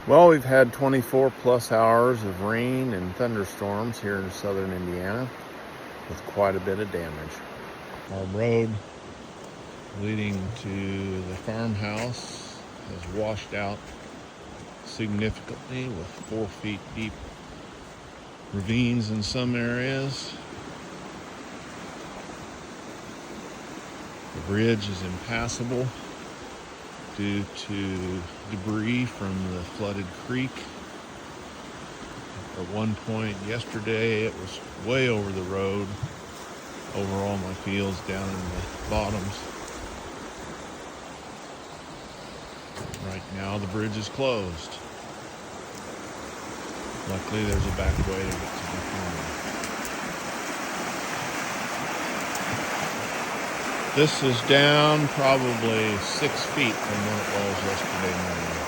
Well, we've had 24 plus hours of rain and thunderstorms here in southern Indiana with quite a bit of damage. Our road leading to the farmhouse has washed out significantly with 4 feet deep ravines in some areas. The bridge is impassable due to debris from the flooded creek. At one point yesterday, it was way over the road, over all my fields down in the bottoms. Right now, the bridge is closed. Luckily, there's a back way to get to the farm. This is down probably 6 feet from where it was yesterday morning.